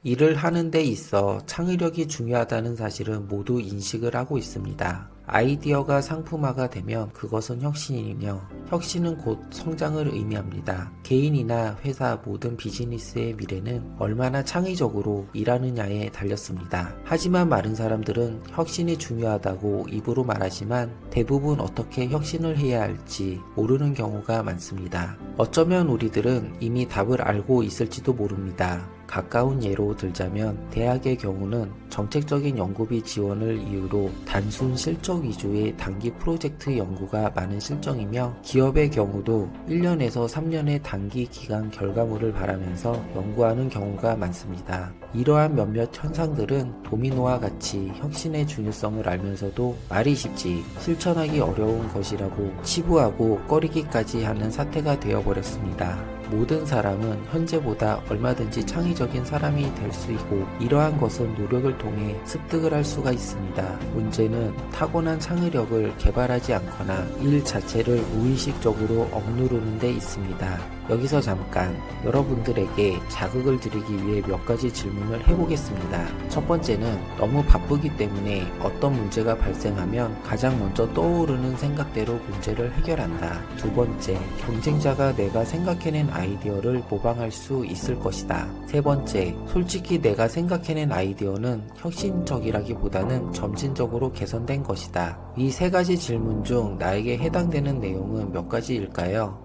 일을 하는 데 있어 창의력이 중요하다는 사실은 모두 인식을 하고 있습니다. 아이디어가 상품화가 되면 그것은 혁신이며 혁신은 곧 성장을 의미합니다. 개인이나 회사 모든 비즈니스의 미래는 얼마나 창의적으로 일하느냐에 달렸습니다. 하지만 많은 사람들은 혁신이 중요하다고 입으로 말하지만 대부분 어떻게 혁신을 해야 할지 모르는 경우가 많습니다. 어쩌면 우리들은 이미 답을 알고 있을지도 모릅니다. 가까운 예로 들자면 대학의 경우는 정책적인 연구비 지원을 이유로 단순 실적 위주의 단기 프로젝트 연구가 많은 실정이며 기업의 경우도 1년에서 3년의 단기 기간 결과물을 바라면서 연구하는 경우가 많습니다. 이러한 몇몇 현상들은 도미노와 같이 혁신의 중요성을 알면서도 말이 쉽지 실천하기 어려운 것이라고 치부하고 꺼리기까지 하는 사태가 되어버렸습니다. 모든 사람은 현재보다 얼마든지 창의적인 사람이 될 수 있고 이러한 것은 노력을 통해 습득을 할 수가 있습니다. 문제는 타고난 창의력을 개발하지 않거나 일 자체를 무의식적으로 억누르는 데 있습니다. 여기서 잠깐 여러분들에게 자극을 드리기 위해 몇 가지 질문을 해보겠습니다. 첫 번째는 너무 바쁘기 때문에 어떤 문제가 발생하면 가장 먼저 떠오르는 생각대로 문제를 해결한다. 두 번째, 경쟁자가 내가 생각해낸 아이디어를 모방할 수 있을 것이다. 세 번째, 솔직히 내가 생각해낸 아이디어는 혁신적이라기보다는 점진적으로 개선된 것이다. 이 세 가지 질문 중 나에게 해당되는 내용은 몇 가지일까요?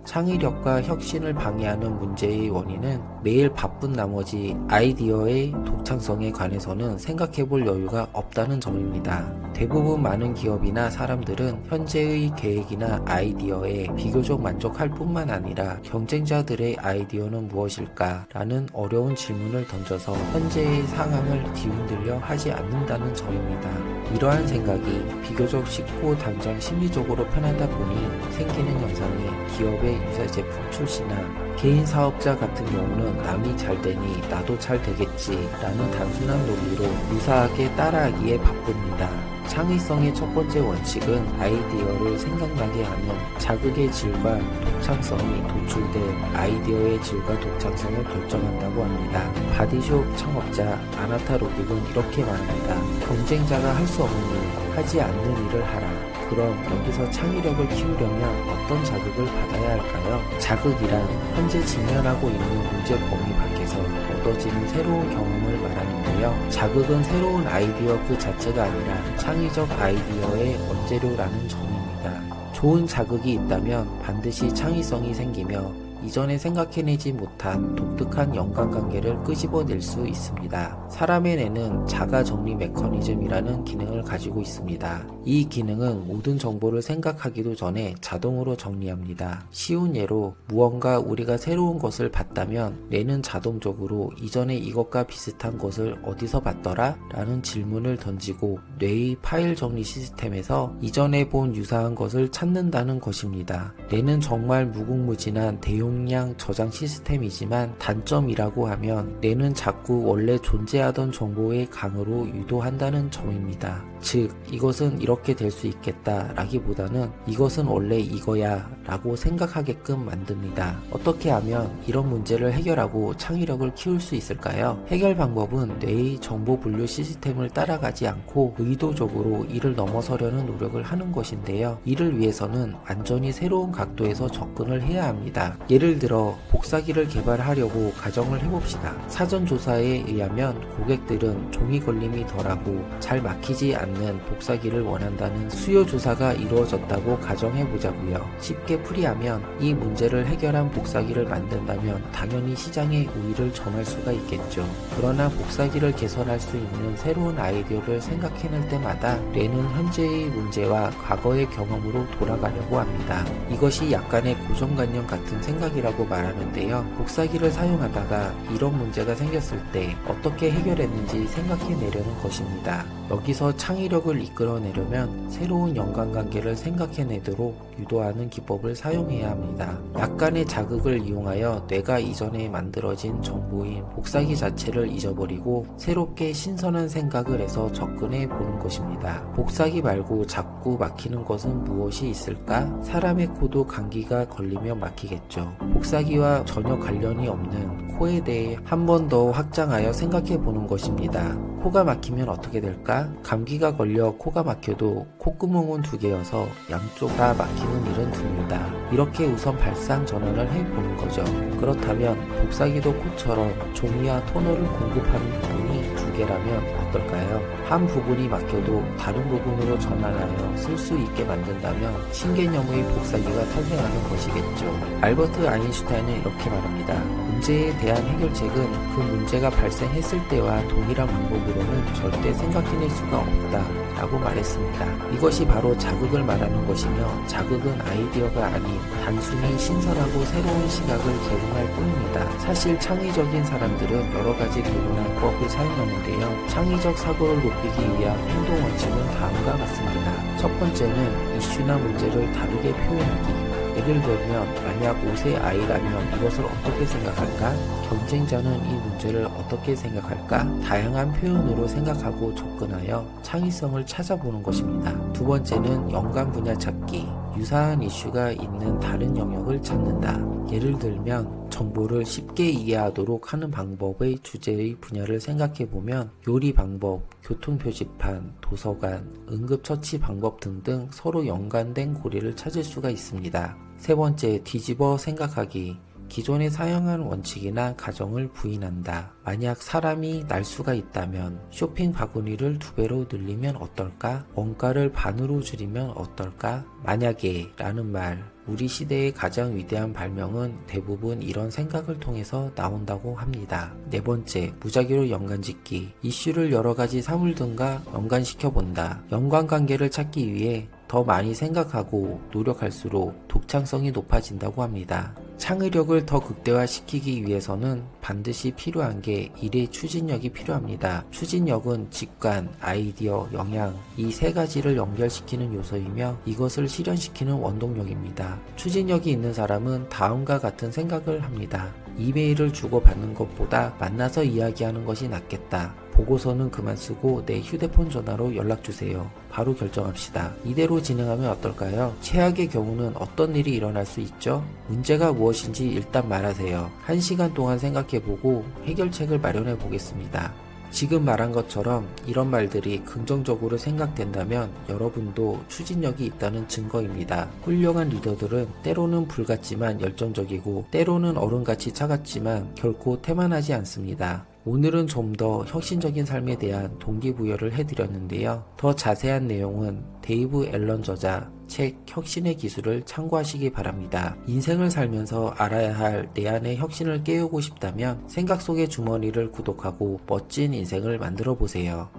창의력과 혁신을 방해하는 문제의 원인은 매일 바쁜 나머지 아이디어의 독창성에 관해서는 생각해볼 여유가 없다는 점입니다. 대부분 많은 기업이나 사람들은 현재의 계획이나 아이디어에 비교적 만족할 뿐만 아니라 경쟁자들의 아이디어는 무엇일까? 라는 어려운 질문을 던져서 현재의 상황을 뒤흔들려 하지 않는다는 점입니다. 이러한 생각이 비교적 쉽고 당장 심리적으로 편하다 보니 생기는 현상이 기업의 유사 제품 출시나 개인 사업자 같은 경우는 남이 잘 되니 나도 잘 되겠지 라는 단순한 논리로 유사하게 따라하기에 바쁩니다. 창의성의 첫 번째 원칙은 아이디어를 생각나게 하는 자극의 질과 독창성이 도출돼 아이디어의 질과 독창성을 결정한다고 합니다. 바디숍 창업자 아나타 로빅은 이렇게 말합니다. 경쟁자가 할 수 없는 일, 하지 않는 일을 하라. 그럼 여기서 창의력을 키우려면 어떤 자극을 받아야 할까요? 자극이란 현재 직면하고 있는 문제 범위 밖에서 얻어지는 새로운 경험을 말하는데요. 자극은 새로운 아이디어 그 자체가 아니라 창의적 아이디어의 원재료라는 점입니다. 좋은 자극이 있다면 반드시 창의성이 생기며 이전에 생각해내지 못한 독특한 연관관계를 끄집어낼 수 있습니다. 사람의 뇌는 자가 정리 메커니즘이라는 기능을 가지고 있습니다. 이 기능은 모든 정보를 생각하기도 전에 자동으로 정리합니다. 쉬운 예로 무언가 우리가 새로운 것을 봤다면 뇌는 자동적으로 이전에 이것과 비슷한 것을 어디서 봤더라? 라는 질문을 던지고 뇌의 파일 정리 시스템에서 이전에 본 유사한 것을 찾는다는 것입니다. 뇌는 정말 무궁무진한 대용량 저장 시스템이지만 단점이라고 하면 뇌는 자꾸 원래 존재하던 정보의 강으로 유도한다는 점입니다. 즉, 이것은 이렇게 될 수 있겠다 라기보다는 이것은 원래 이거야 라고 생각하게끔 만듭니다. 어떻게 하면 이런 문제를 해결하고 창의력을 키울 수 있을까요? 해결 방법은 뇌의 정보 분류 시스템을 따라가지 않고 의도적으로 이를 넘어서려는 노력을 하는 것인데요. 이를 위해서는 완전히 새로운 각도에서 접근을 해야 합니다. 예를 들어 복사기를 개발하려고 가정을 해봅시다. 사전 조사에 의하면 고객들은 종이 걸림이 덜하고 잘 막히지 않는 복사기를 원한다는 수요 조사가 이루어졌다고 가정해보자고요. 쉽게 풀이하면 이 문제를 해결한 복사기를 만든다면 당연히 시장에 우위를 점할 수가 있겠죠. 그러나 복사기를 개선할 수 있는 새로운 아이디어를 생각해낼 때마다 뇌는 현재의 문제와 과거의 경험으로 돌아가려고 합니다. 이것이 약간의 고정관념 같은 생각이라고 말하는데요. 복사기를 사용하다가 이런 문제가 생겼을 때 어떻게 해결했는지 생각해내려는 것입니다. 여기서 창의력을 이끌어내려면 새로운 연관관계를 생각해내도록 유도하는 기법을 사용해야 합니다. 약간의 자극을 이용하여 뇌가 이전에 만들어진 정보인 복사기 자체를 잊어버리고 새롭게 신선한 생각을 해서 접근해 보는 것입니다. 복사기 말고 자꾸 막히는 것은 무엇이 있을까? 사람의 코도 감기가 걸리며 막히겠죠. 복사기와 전혀 관련이 없는 코에 대해 한 번 더 확장하여 생각해 보는 것입니다. 코가 막히면 어떻게 될까? 감기가 걸려 코가 막혀도 콧구멍은 2개여서 양쪽 다 막히는 일은 드물다. 이렇게 우선 발상 전환을 해보는 거죠. 그렇다면 복사기도 코처럼 종이와 토너를 공급하는 부분이 2개라면 어떨까요? 한 부분이 막혀도 다른 부분으로 전환하여 쓸 수 있게 만든다면 신개념의 복사기가 탄생하는 것이겠죠. 알버트 아인슈타인은 이렇게 말합니다. 문제에 대한 해결책은 그 문제가 발생했을 때와 동일한 방법으로는 절대 생각해낼 수가 없다 라고 말했습니다. 이것이 바로 자극을 말하는 것이며 자극은 아이디어가 아닌 단순히 신선하고 새로운 시각을 제공할 뿐입니다. 사실 창의적인 사람들은 여러가지 개론화법을 사용하는데요. 창의적 사고를 높이기 위한 행동 원칙은 다음과 같습니다. 첫 번째는 이슈나 문제를 다르게 표현하기. 예를 들면 만약 5세 아이라면 이것을 어떻게 생각할까? 경쟁자는 이 문제를 어떻게 생각할까? 다양한 표현으로 생각하고 접근하여 창의성을 찾아보는 것입니다. 두 번째는 연관 분야 찾기. 유사한 이슈가 있는 다른 영역을 찾는다. 예를 들면 정보를 쉽게 이해하도록 하는 방법의 주제의 분야를 생각해보면 요리 방법, 교통 표지판, 도서관, 응급처치 방법 등등 서로 연관된 고리를 찾을 수가 있습니다. 세 번째, 뒤집어 생각하기. 기존에 사용한 원칙이나 가정을 부인한다. 만약 사람이 날 수가 있다면 쇼핑 바구니를 2배로 늘리면 어떨까? 원가를 반으로 줄이면 어떨까? 만약에 라는 말. 우리 시대의 가장 위대한 발명은 대부분 이런 생각을 통해서 나온다고 합니다. 네 번째, 무작위로 연관짓기. 이슈를 여러 가지 사물 등과 연관시켜 본다. 연관관계를 찾기 위해 더 많이 생각하고 노력할수록 독창성이 높아진다고 합니다. 창의력을 더 극대화시키기 위해서는 반드시 필요한 게 일의 추진력이 필요합니다. 추진력은 직관, 아이디어, 영향 이 3가지를 연결시키는 요소이며 이것을 실현시키는 원동력입니다. 추진력이 있는 사람은 다음과 같은 생각을 합니다. 이메일을 주고받는 것보다 만나서 이야기하는 것이 낫겠다. 보고서는 그만 쓰고 내 휴대폰 전화로 연락주세요. 바로 결정합시다. 이대로 진행하면 어떨까요? 최악의 경우는 어떤 일이 일어날 수 있죠? 문제가 무엇인지 일단 말하세요. 1시간 동안 생각해보고 해결책을 마련해 보겠습니다. 지금 말한 것처럼 이런 말들이 긍정적으로 생각된다면 여러분도 추진력이 있다는 증거입니다. 훌륭한 리더들은 때로는 불같지만 열정적이고 때로는 얼음같이 차갑지만 결코 태만하지 않습니다. 오늘은 좀 더 혁신적인 삶에 대한 동기부여를 해드렸는데요. 더 자세한 내용은 데이브 앨런 저자 책 혁신의 기술을 참고하시기 바랍니다. 인생을 살면서 알아야 할 내 안의 혁신을 깨우고 싶다면 생각 속의 주머니를 구독하고 멋진 인생을 만들어 보세요.